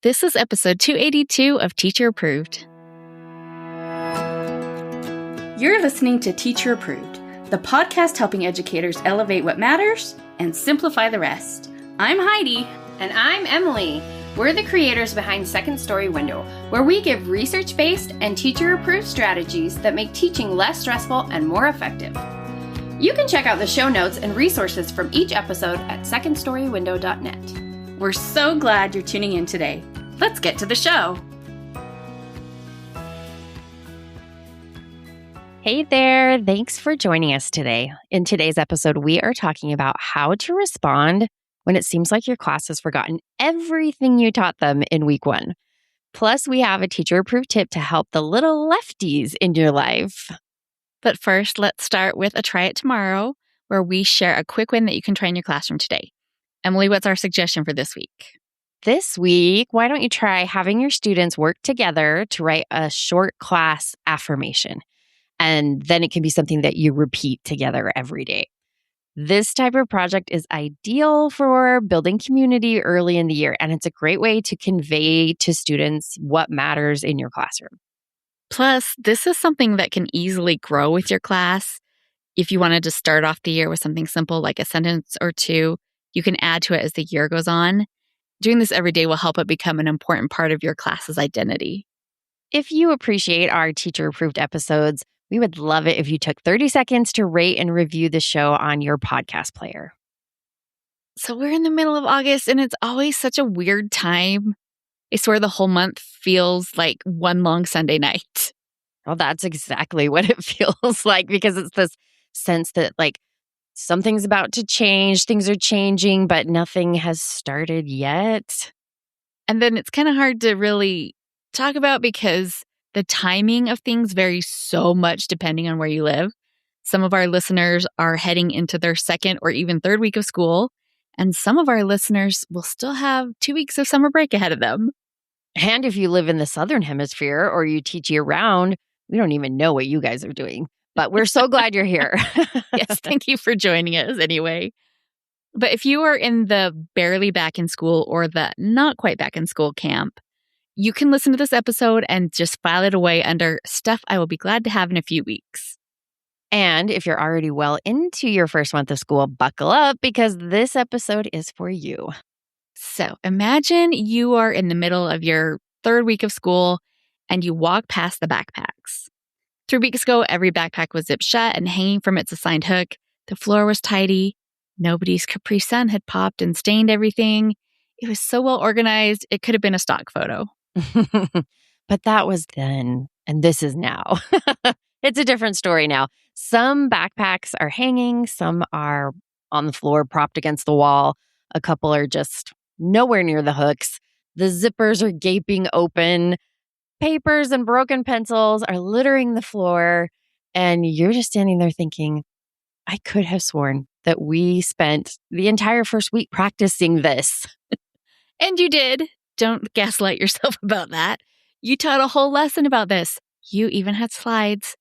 This is episode 282 of Teacher Approved. You're listening to Teacher Approved, the podcast helping educators elevate what matters and simplify the rest. I'm Heidi. And I'm Emily. We're the creators behind Second Story Window, where we give research-based and teacher-approved strategies that make teaching less stressful and more effective. You can check out the show notes and resources from each episode at secondstorywindow.net. We're so glad you're tuning in today. Let's get to the show. Hey there, thanks for joining us today. In today's episode, we are talking about how to respond when it seems like your class has forgotten everything you taught them in week one. Plus, we have a teacher-approved tip to help the little lefties in your life. But first, let's start with a Try It Tomorrow, where we share a quick win that you can try in your classroom today. Emily, what's our suggestion for this week? This week, why don't you try having your students work together to write a short class affirmation? And then it can be something that you repeat together every day. This type of project is ideal for building community early in the year, and it's a great way to convey to students what matters in your classroom. Plus, this is something that can easily grow with your class. If you wanted to start off the year with something simple like a sentence or two, you can add to it as the year goes on. Doing this every day will help it become an important part of your class's identity. If you appreciate our teacher-approved episodes, we would love it if you took 30 seconds to rate and review the show on your podcast player. So we're in the middle of August, and it's always such a weird time. I swear the whole month feels like one long Sunday night. Well, that's exactly what it feels like, because it's this sense that something's about to change, things are changing, but nothing has started yet. And then it's kind of hard to really talk about because the timing of things varies so much depending on where you live. Some of our listeners are heading into their second or even third week of school, and some of our listeners will still have 2 weeks of summer break ahead of them. And if you live in the Southern Hemisphere or you teach year-round, we don't even know what you guys are doing. But we're so glad you're here. Yes, thank you for joining us anyway. But if you are in the barely back in school or the not quite back in school camp, you can listen to this episode and just file it away under stuff I will be glad to have in a few weeks. And if you're already well into your first month of school, buckle up because this episode is for you. So imagine you are in the middle of your third week of school and you walk past the backpacks. 3 weeks ago, every backpack was zipped shut and hanging from its assigned hook. The floor was tidy. Nobody's Capri Sun had popped and stained everything. It was so well organized, it could have been a stock photo. But that was then, and this is now. It's a different story now. Some backpacks are hanging, some are on the floor, propped against the wall. A couple are just nowhere near the hooks. The zippers are gaping open. Papers and broken pencils are littering the floor. And you're just standing there thinking, I could have sworn that we spent the entire first week practicing this. And you did. Don't gaslight yourself about that. You taught a whole lesson about this. You even had slides.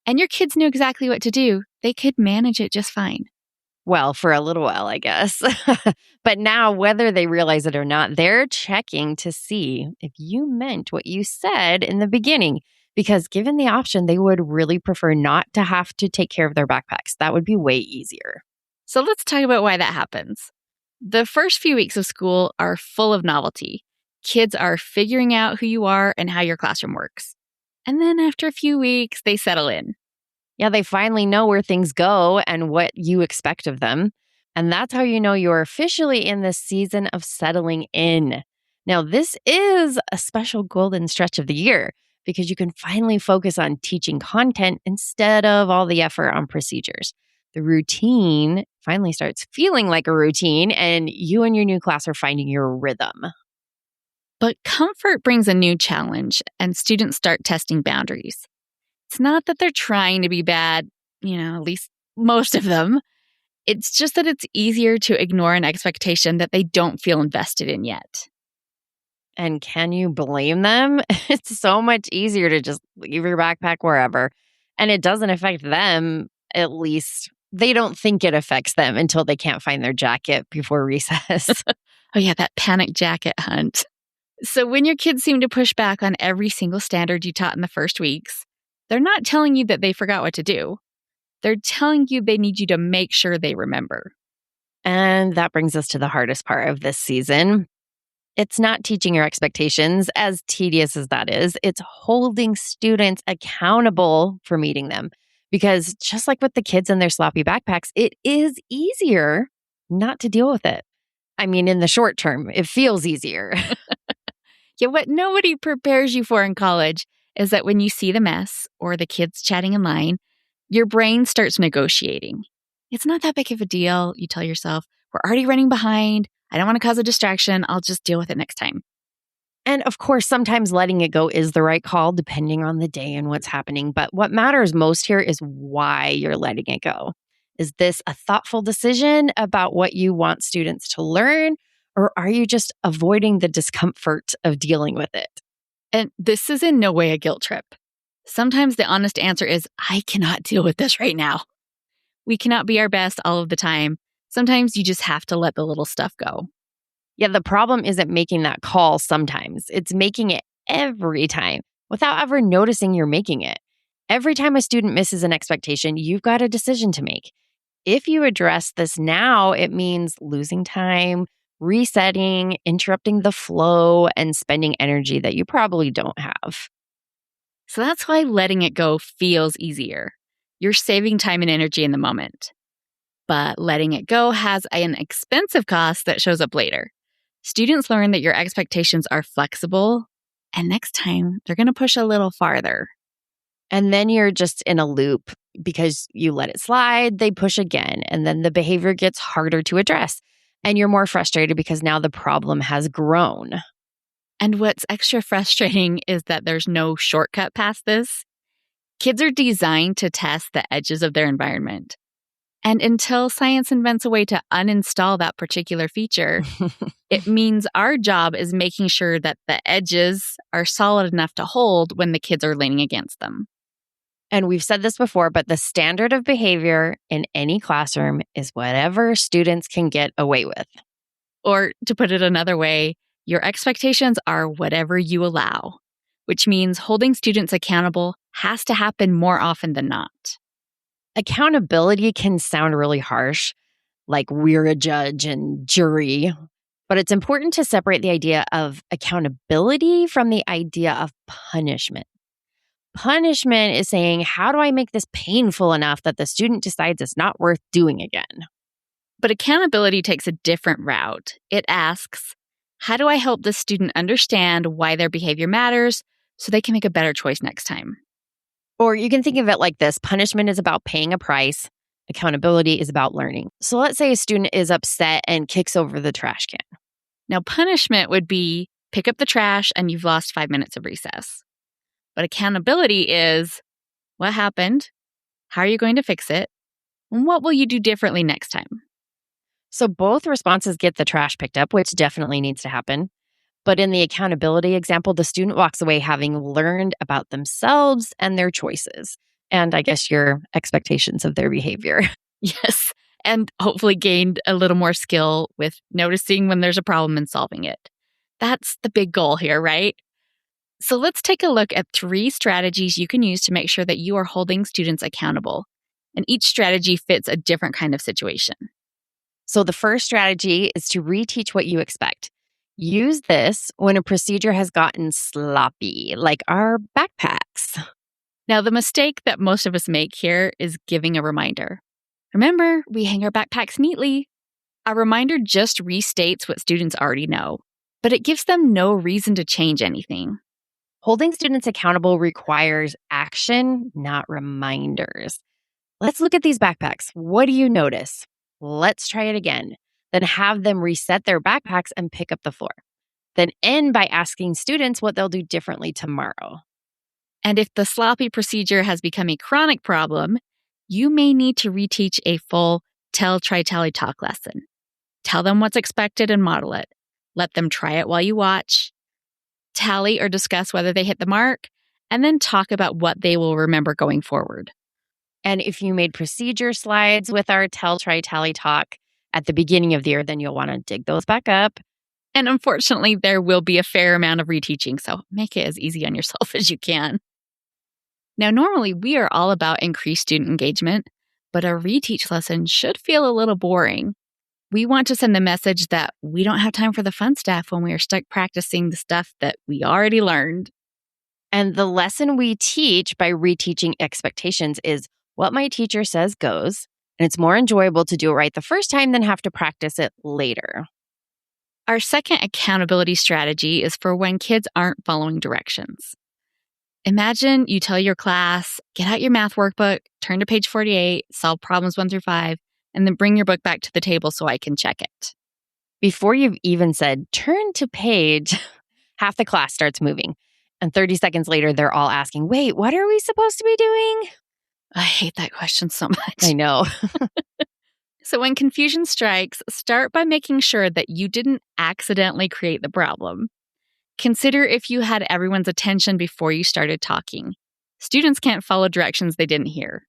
And your kids knew exactly what to do. They could manage it just fine. Well, for a little while, I guess. But now, whether they realize it or not, they're checking to see if you meant what you said in the beginning. Because given the option, they would really prefer not to have to take care of their backpacks. That would be way easier. So let's talk about why that happens. The first few weeks of school are full of novelty. Kids are figuring out who you are and how your classroom works. And then after a few weeks, they settle in. Yeah, they finally know where things go and what you expect of them. And that's how you know you're officially in the season of settling in. Now, this is a special golden stretch of the year because you can finally focus on teaching content instead of all the effort on procedures. The routine finally starts feeling like a routine, and you and your new class are finding your rhythm. But comfort brings a new challenge, and students start testing boundaries. It's not that they're trying to be bad, at least most of them. It's just that it's easier to ignore an expectation that they don't feel invested in yet. And can you blame them? It's so much easier to just leave your backpack wherever. And it doesn't affect them, at least. They don't think it affects them until they can't find their jacket before recess. Oh yeah, that panic jacket hunt. So when your kids seem to push back on every single standard you taught in the first weeks, they're not telling you that they forgot what to do. They're telling you they need you to make sure they remember. And that brings us to the hardest part of this season. It's not teaching your expectations, as tedious as that is. It's holding students accountable for meeting them. Because just like with the kids and their sloppy backpacks, it is easier not to deal with it. I mean, in the short term, it feels easier. Yet what nobody prepares you for in college is that when you see the mess or the kids chatting in line, your brain starts negotiating. It's not that big of a deal, you tell yourself. We're already running behind. I don't want to cause a distraction. I'll just deal with it next time. And of course, sometimes letting it go is the right call, depending on the day and what's happening. But what matters most here is why you're letting it go. Is this a thoughtful decision about what you want students to learn? Or are you just avoiding the discomfort of dealing with it? And this is in no way a guilt trip. Sometimes the honest answer is, I cannot deal with this right now. We cannot be our best all of the time. Sometimes you just have to let the little stuff go. Yeah, the problem isn't making that call sometimes. It's making it every time without ever noticing you're making it. Every time a student misses an expectation, you've got a decision to make. If you address this now, it means losing time, resetting, interrupting the flow, and spending energy that you probably don't have. So that's why letting it go feels easier. You're saving time and energy in the moment. But letting it go has an expensive cost that shows up later. Students learn that your expectations are flexible, and next time they're going to push a little farther. And then you're just in a loop because you let it slide, they push again, and then the behavior gets harder to address. And you're more frustrated because now the problem has grown. And what's extra frustrating is that there's no shortcut past this. Kids are designed to test the edges of their environment. And until science invents a way to uninstall that particular feature, it means our job is making sure that the edges are solid enough to hold when the kids are leaning against them. And we've said this before, but the standard of behavior in any classroom is whatever students can get away with. Or to put it another way, your expectations are whatever you allow, which means holding students accountable has to happen more often than not. Accountability can sound really harsh, like we're a judge and jury, but it's important to separate the idea of accountability from the idea of punishment. Punishment is saying, how do I make this painful enough that the student decides it's not worth doing again? But accountability takes a different route. It asks, how do I help this student understand why their behavior matters so they can make a better choice next time? Or you can think of it like this. Punishment is about paying a price. Accountability is about learning. So let's say a student is upset and kicks over the trash can. Now, punishment would be pick up the trash and you've lost 5 minutes of recess. But accountability is what happened? How are you going to fix it? And what will you do differently next time? So both responses get the trash picked up, which definitely needs to happen. But in the accountability example, the student walks away having learned about themselves and their choices. And I guess your expectations of their behavior. Yes, and hopefully gained a little more skill with noticing when there's a problem and solving it. That's the big goal here, right? So let's take a look at 3 strategies you can use to make sure that you are holding students accountable. And each strategy fits a different kind of situation. So the first strategy is to reteach what you expect. Use this when a procedure has gotten sloppy, like our backpacks. Now, the mistake that most of us make here is giving a reminder. Remember, we hang our backpacks neatly. A reminder just restates what students already know, but it gives them no reason to change anything. Holding students accountable requires action, not reminders. Let's look at these backpacks. What do you notice? Let's try it again. Then have them reset their backpacks and pick up the floor. Then end by asking students what they'll do differently tomorrow. And if the sloppy procedure has become a chronic problem, you may need to reteach a full tell, try, tally, talk lesson. Tell them what's expected and model it. Let them try it while you watch. Tally or discuss whether they hit the mark, and then talk about what they will remember going forward. And if you made procedure slides with our tell, try, tally, talk at the beginning of the year, then you'll want to dig those back up. And unfortunately, there will be a fair amount of reteaching, so make it as easy on yourself as you can. Now, normally we are all about increased student engagement, but a reteach lesson should feel a little boring. We want to send the message that we don't have time for the fun stuff when we are stuck practicing the stuff that we already learned. And the lesson we teach by reteaching expectations is what my teacher says goes, and it's more enjoyable to do it right the first time than have to practice it later. Our second accountability strategy is for when kids aren't following directions. Imagine you tell your class, get out your math workbook, turn to page 48, solve problems 1 through 5, and then bring your book back to the table so I can check it. Before you've even said, turn to page, half the class starts moving. And 30 seconds later, they're all asking, wait, what are we supposed to be doing? I hate that question so much. I know. So when confusion strikes, start by making sure that you didn't accidentally create the problem. Consider if you had everyone's attention before you started talking. Students can't follow directions they didn't hear.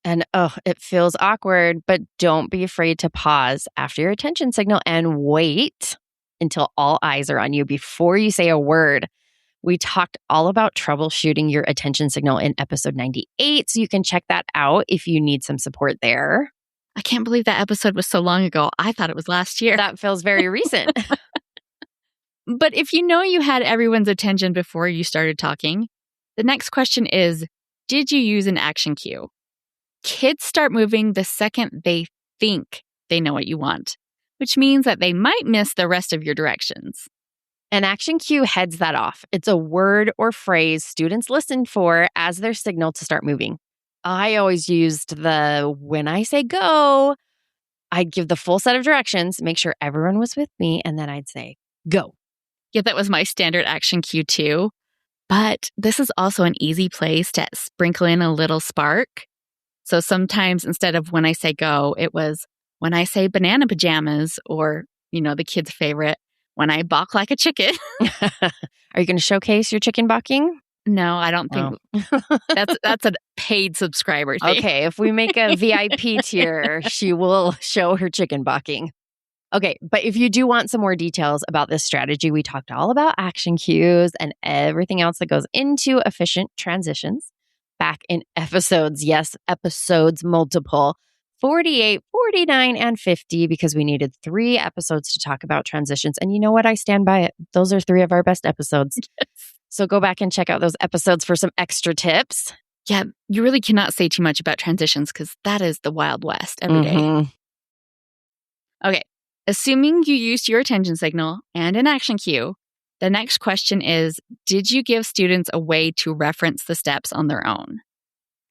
And it feels awkward, but don't be afraid to pause after your attention signal and wait until all eyes are on you before you say a word. We talked all about troubleshooting your attention signal in episode 98, so you can check that out if you need some support there. I can't believe that episode was so long ago. I thought it was last year. That feels very recent. But if you know you had everyone's attention before you started talking, the next question is, did you use an action cue? Kids start moving the second they think they know what you want, which means that they might miss the rest of your directions. An action cue heads that off. It's a word or phrase students listen for as their signal to start moving. I always used when I say go, I'd give the full set of directions, make sure everyone was with me, and then I'd say, go. Yeah, that was my standard action cue too. But this is also an easy place to sprinkle in a little spark. So sometimes instead of when I say go, it was when I say banana pajamas or, the kid's favorite, when I balk like a chicken. Are you going to showcase your chicken balking? No, I don't think that's a paid subscriber thing. Okay, if we make a VIP tier, she will show her chicken balking. Okay, but if you do want some more details about this strategy, we talked all about action cues and everything else that goes into efficient transitions back in episodes multiple, 48, 49, and 50, because we needed 3 episodes to talk about transitions. And you know what? I stand by it. Those are 3 of our best episodes. Yes. So go back and check out those episodes for some extra tips. Yeah, you really cannot say too much about transitions because that is the Wild West every day. Okay, assuming you used your attention signal and an action cue, the next question is, did you give students a way to reference the steps on their own?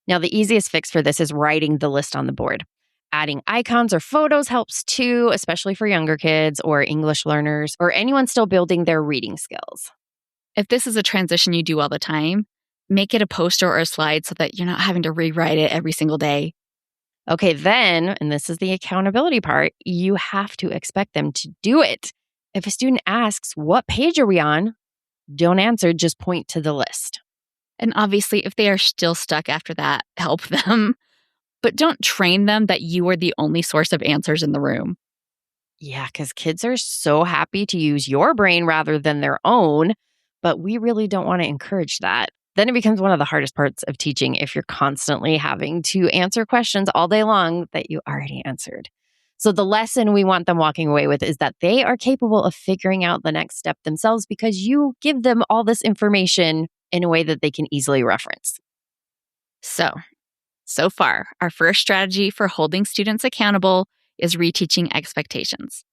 Now, the easiest fix for this is writing the list on the board. Adding icons or photos helps too, especially for younger kids or English learners or anyone still building their reading skills. If this is a transition you do all the time, make it a poster or a slide so that you're not having to rewrite it every single day. Okay, then, and this is the accountability part, you have to expect them to do it. If a student asks, what page are we on? Don't answer, just point to the list. And obviously, if they are still stuck after that, help them. But don't train them that you are the only source of answers in the room. Yeah, because kids are so happy to use your brain rather than their own, but we really don't want to encourage that. Then it becomes one of the hardest parts of teaching if you're constantly having to answer questions all day long that you already answered. So the lesson we want them walking away with is that they are capable of figuring out the next step themselves because you give them all this information in a way that they can easily reference. So far, our first strategy for holding students accountable is reteaching expectations.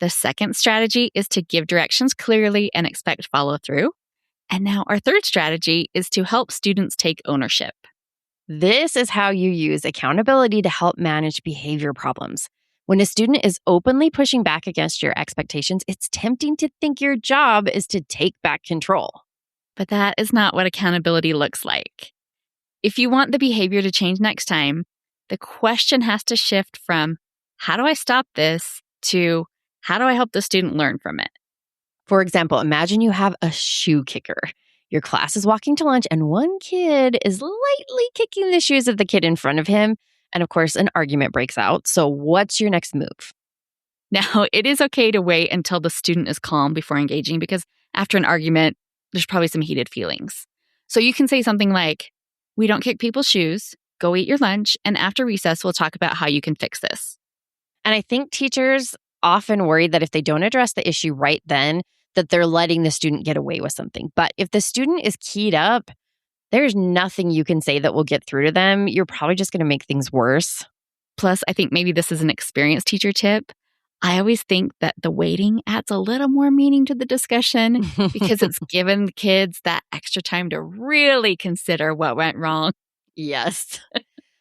The second strategy is to give directions clearly and expect follow-through. And now our third strategy is to help students take ownership. This is how you use accountability to help manage behavior problems. When a student is openly pushing back against your expectations, it's tempting to think your job is to take back control. But that is not what accountability looks like. If you want the behavior to change next time, the question has to shift from, how do I stop this, to how do I help the student learn from it? For example, imagine you have a shoe kicker. Your class is walking to lunch and one kid is lightly kicking the shoes of the kid in front of him. And of course, an argument breaks out. So what's your next move? Now, it is okay to wait until the student is calm before engaging because after an argument, there's probably some heated feelings. So you can say something like, "We don't kick people's shoes. Go eat your lunch. And after recess, we'll talk about how you can fix this." And I think teachers often worry that if they don't address the issue right then, that they're letting the student get away with something. But if the student is keyed up, there's nothing you can say that will get through to them. You're probably just going to make things worse. Plus, I think maybe this is an experienced teacher tip. I always think that the waiting adds a little more meaning to the discussion because it's given the kids that extra time to really consider what went wrong. Yes.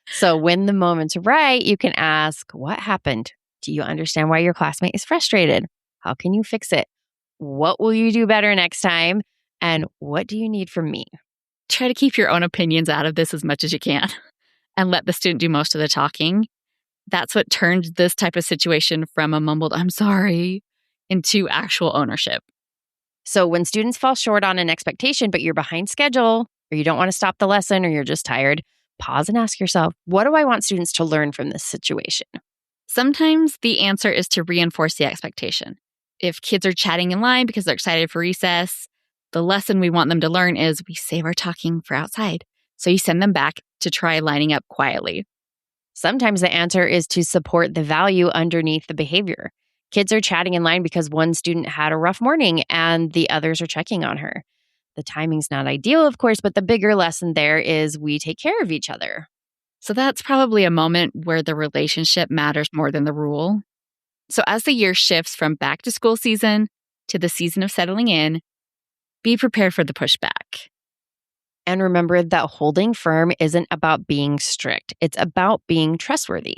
So when the moment's right, you can ask, what happened? Do you understand why your classmate is frustrated? How can you fix it? What will you do better next time? And what do you need from me? Try to keep your own opinions out of this as much as you can and let the student do most of the talking. That's what turned this type of situation from a mumbled, "I'm sorry," into actual ownership. So when students fall short on an expectation, but you're behind schedule, or you don't want to stop the lesson, or you're just tired, pause and ask yourself, what do I want students to learn from this situation? Sometimes the answer is to reinforce the expectation. If kids are chatting in line because they're excited for recess, the lesson we want them to learn is we save our talking for outside. So you send them back to try lining up quietly. Sometimes the answer is to support the value underneath the behavior. Kids are chatting in line because one student had a rough morning and the others are checking on her. The timing's not ideal, of course, but the bigger lesson there is we take care of each other. So that's probably a moment where the relationship matters more than the rule. So as the year shifts from back to school season to the season of settling in, be prepared for the pushback. And remember that holding firm isn't about being strict. It's about being trustworthy.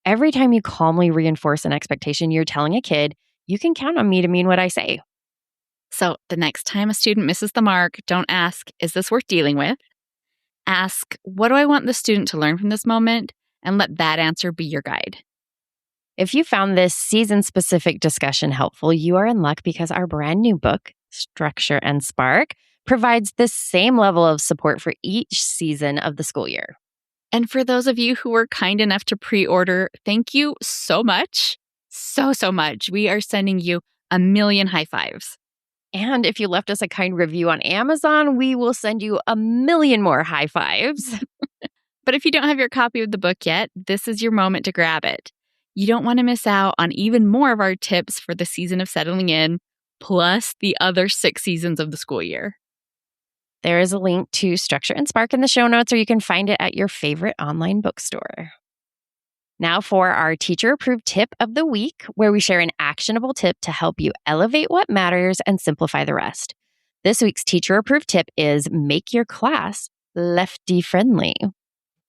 Every time you calmly reinforce an expectation, you're telling a kid, you can count on me to mean what I say. So the next time a student misses the mark, don't ask, "Is this worth dealing with?" Ask, "What do I want the student to learn from this moment?" And let that answer be your guide. If you found this season-specific discussion helpful, you are in luck because our brand new book, Structure and Spark, provides the same level of support for each season of the school year. And for those of you who were kind enough to pre-order, thank you so much. So much. We are sending you a million high fives. And if you left us a kind review on Amazon, we will send you a million more high fives. But if you don't have your copy of the book yet, this is your moment to grab it. You don't want to miss out on even more of our tips for the season of settling in, plus the other 6 seasons of the school year. There is a link to Structure and Spark in the show notes, or you can find it at your favorite online bookstore. Now for our teacher-approved tip of the week, where we share an actionable tip to help you elevate what matters and simplify the rest. This week's teacher-approved tip is make your class lefty-friendly.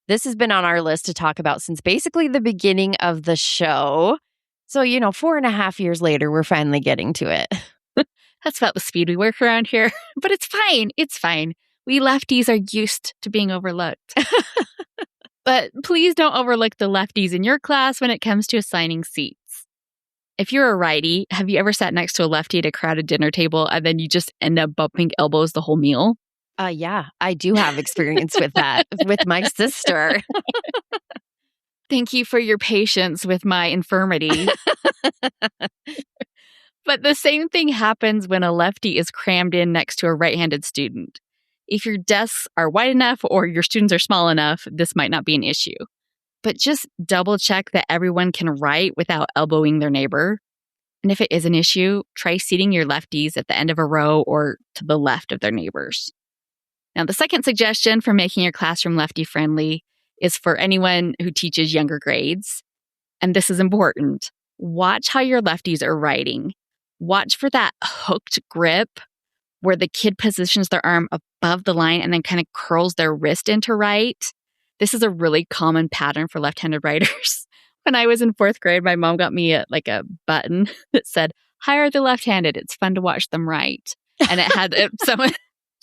This has been on our list to talk about since basically the beginning of the show. So, 4.5 years later, we're finally getting to it. That's about the speed we work around here. But it's fine. It's fine. We lefties are used to being overlooked. But please don't overlook the lefties in your class when it comes to assigning seats. If you're a righty, have you ever sat next to a lefty at a crowded dinner table and then you just end up bumping elbows the whole meal? Yeah, I do have experience with that with my sister. Thank you for your patience with my infirmity. But the same thing happens when a lefty is crammed in next to a right-handed student. If your desks are wide enough or your students are small enough, this might not be an issue. But just double check that everyone can write without elbowing their neighbor. And if it is an issue, try seating your lefties at the end of a row or to the left of their neighbors. Now, the second suggestion for making your classroom lefty-friendly is for anyone who teaches younger grades. And this is important. Watch how your lefties are writing. Watch for that hooked grip where the kid positions their arm above the line and then kind of curls their wrist into write. This is a really common pattern for left-handed writers. When I was in 4th grade, my mom got me a button that said, "Hire the left-handed. It's fun to watch them write." And it had someone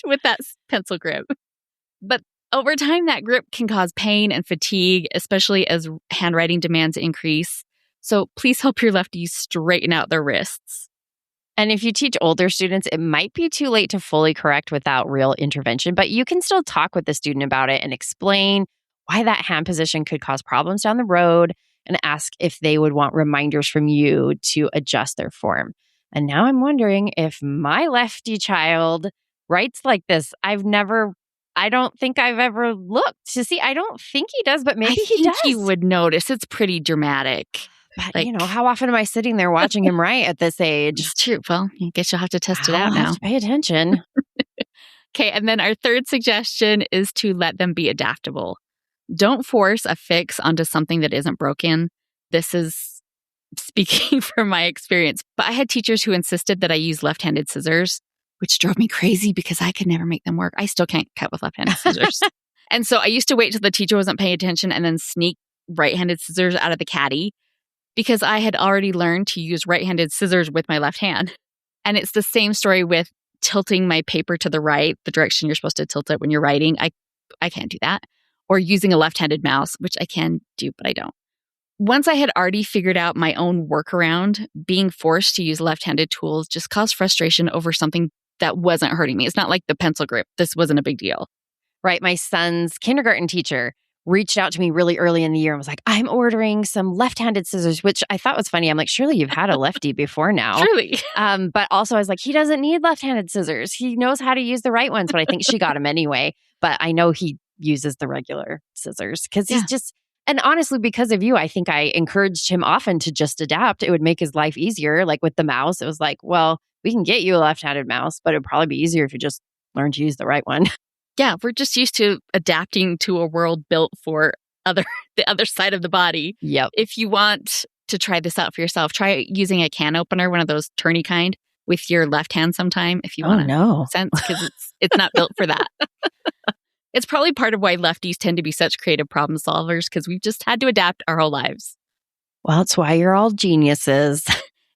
with that pencil grip. But over time, that grip can cause pain and fatigue, especially as handwriting demands increase. So please help your lefties straighten out their wrists. And if you teach older students, it might be too late to fully correct without real intervention, but you can still talk with the student about it and explain why that hand position could cause problems down the road. and ask if they would want reminders from you to adjust their form. And now I'm wondering if my lefty child writes like this. I don't think I've ever looked to see. I don't think he does, but maybe he does. I think he would notice. It's pretty dramatic. But, how often am I sitting there watching him write at this age? It's true. Well, I guess you'll have to test it out I'll now. have to pay attention. Okay, and then our third suggestion is to let them be adaptable. Don't force a fix onto something that isn't broken. This is speaking from my experience, but I had teachers who insisted that I use left-handed scissors, which drove me crazy because I could never make them work. I still can't cut with left-handed scissors. And so I used to wait till the teacher wasn't paying attention and then sneak right-handed scissors out of the caddy because I had already learned to use right-handed scissors with my left hand. And it's the same story with tilting my paper to the right, the direction you're supposed to tilt it when you're writing. I can't do that. Or using a left-handed mouse, which I can do, but I don't. Once I had already figured out my own workaround, being forced to use left-handed tools just caused frustration over something that wasn't hurting me. It's not like the pencil grip. This wasn't a big deal. Right. My son's kindergarten teacher reached out to me really early in the year and was like, I'm ordering some left-handed scissors, which I thought was funny. I'm like, surely you've had a lefty before now. Truly. But also I was like, he doesn't need left-handed scissors. He knows how to use the right ones, but I think she got him anyway. But I know he uses the regular scissors because he's just, and honestly, because of you, I think I encouraged him often to just adapt. It would make his life easier. Like with the mouse, it was like, well, we can get you a left-handed mouse, but it'd probably be easier if you just learn to use the right one. Yeah, we're just used to adapting to a world built for the other side of the body. Yep. If you want to try this out for yourself, try using a can opener, one of those turny kind, with your left hand sometime if you want to sense, because it's not built for that. It's probably part of why lefties tend to be such creative problem solvers, because we've just had to adapt our whole lives. Well, it's why you're all geniuses.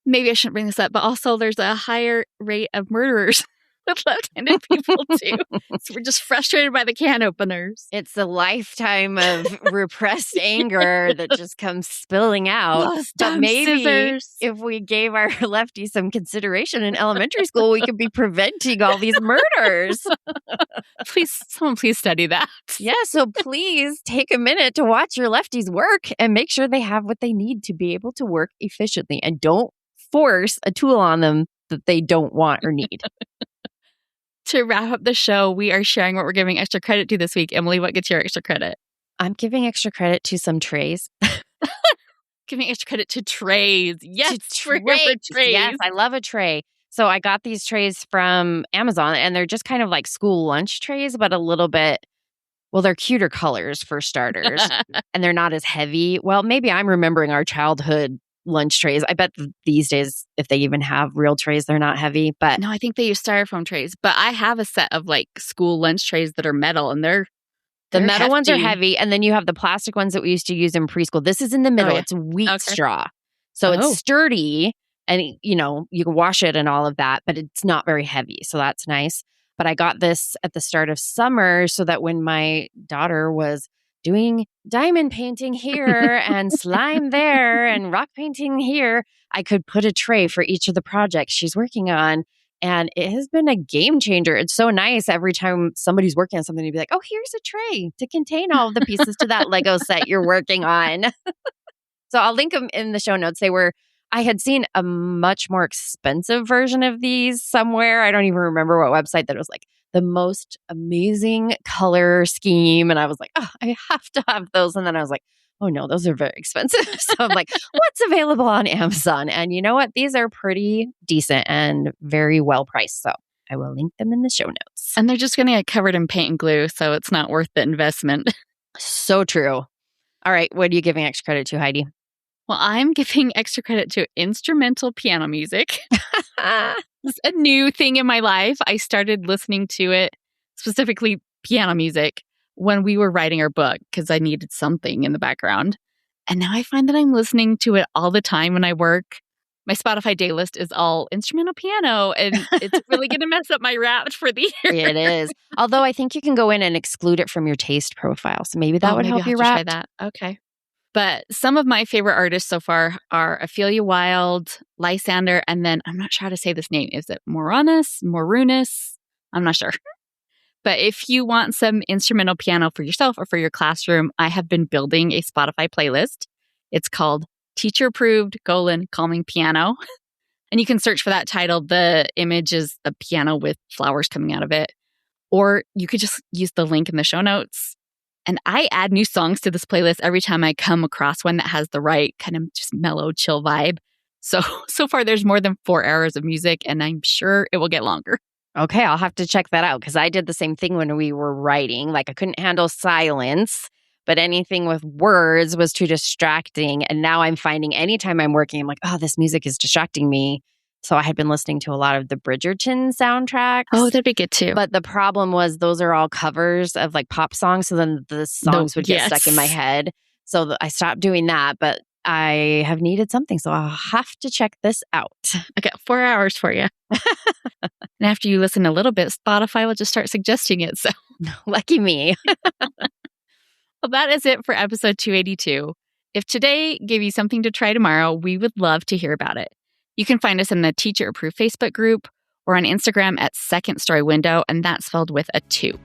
Maybe I shouldn't bring this up, but also there's a higher rate of murderers with left-handed people too. So we're just frustrated by the can openers. It's a lifetime of repressed anger that just comes spilling out. But maybe scissors. If we gave our lefties some consideration in elementary school, we could be preventing all these murders. Someone please study that. Yeah, so please take a minute to watch your lefties work and make sure they have what they need to be able to work efficiently. And don't force a tool on them that they don't want or need. To wrap up the show, we are sharing what we're giving extra credit to this week. Emily, what gets your extra credit? I'm giving extra credit to some trays. Giving extra credit to trays. Yes, trays. Yes, I love a tray. So I got these trays from Amazon, and they're just kind of like school lunch trays, but a little bit, well, they're cuter colors for starters, and they're not as heavy. Well, maybe I'm remembering our childhood lunch trays. I bet these days, if they even have real trays, they're not heavy. But no, I think they use styrofoam trays. But I have a set of like school lunch trays that are metal, and the metal hefty. Ones are heavy, and then you have the plastic ones that we used to use in preschool. This is in the middle. It's wheat straw. So it's sturdy, and you can wash it and all of that, but it's not very heavy. So that's nice. But I got this at the start of summer so that when my daughter was doing diamond painting here and slime there and rock painting here, I could put a tray for each of the projects she's working on. And it has been a game changer. It's so nice every time somebody's working on something to be like, oh, here's a tray to contain all of the pieces to that Lego set you're working on. So I'll link them in the show notes. I had seen a much more expensive version of these somewhere. I don't even remember what website that was like the most amazing color scheme. And I was like, oh, I have to have those. And then I was like, oh no, those are very expensive. So I'm like, what's available on Amazon? And you know what? These are pretty decent and very well priced. So I will link them in the show notes. And they're just going to get covered in paint and glue. So it's not worth the investment. So true. All right. What are you giving extra credit to, Heidi? Well, I'm giving extra credit to instrumental piano music. It's a new thing in my life. I started listening to it, specifically piano music, when we were writing our book because I needed something in the background. And now I find that I'm listening to it all the time when I work. My Spotify day list is all instrumental piano, and it's really going to mess up my Wrapped for the year. It is. Although I think you can go in and exclude it from your taste profile. So maybe that would help you try that. Okay. But some of my favorite artists so far are Ophelia Wilde, Lysander, and then I'm not sure how to say this name. Is it Morunus? I'm not sure. But if you want some instrumental piano for yourself or for your classroom, I have been building a Spotify playlist. It's called Teacher Approved: Calming Piano. And you can search for that title. The image is a piano with flowers coming out of it. Or you could just use the link in the show notes. And I add new songs to this playlist every time I come across one that has the right kind of just mellow, chill vibe. So far there's more than 4 hours of music, and I'm sure it will get longer. Okay, I'll have to check that out because I did the same thing when we were writing. Like I couldn't handle silence, but anything with words was too distracting. And now I'm finding anytime I'm working, I'm like, oh, this music is distracting me. So I had been listening to a lot of the Bridgerton soundtracks. Oh, that'd be good too. But the problem was those are all covers of like pop songs. So then the songs would get stuck in my head. So I stopped doing that. But I have needed something. So I'll have to check this out. I got 4 hours for you. And after you listen a little bit, Spotify will just start suggesting it. So lucky me. Well, that is it for episode 282. If today gave you something to try tomorrow, we would love to hear about it. You can find us in the Teacher Approved Facebook group or on Instagram at Second Story Window, and that's spelled with a 2.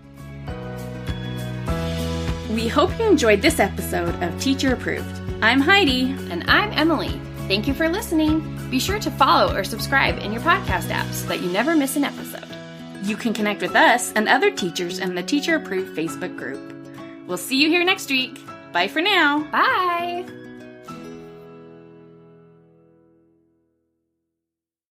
We hope you enjoyed this episode of Teacher Approved. I'm Heidi. And I'm Emily. Thank you for listening. Be sure to follow or subscribe in your podcast app so that you never miss an episode. You can connect with us and other teachers in the Teacher Approved Facebook group. We'll see you here next week. Bye for now. Bye.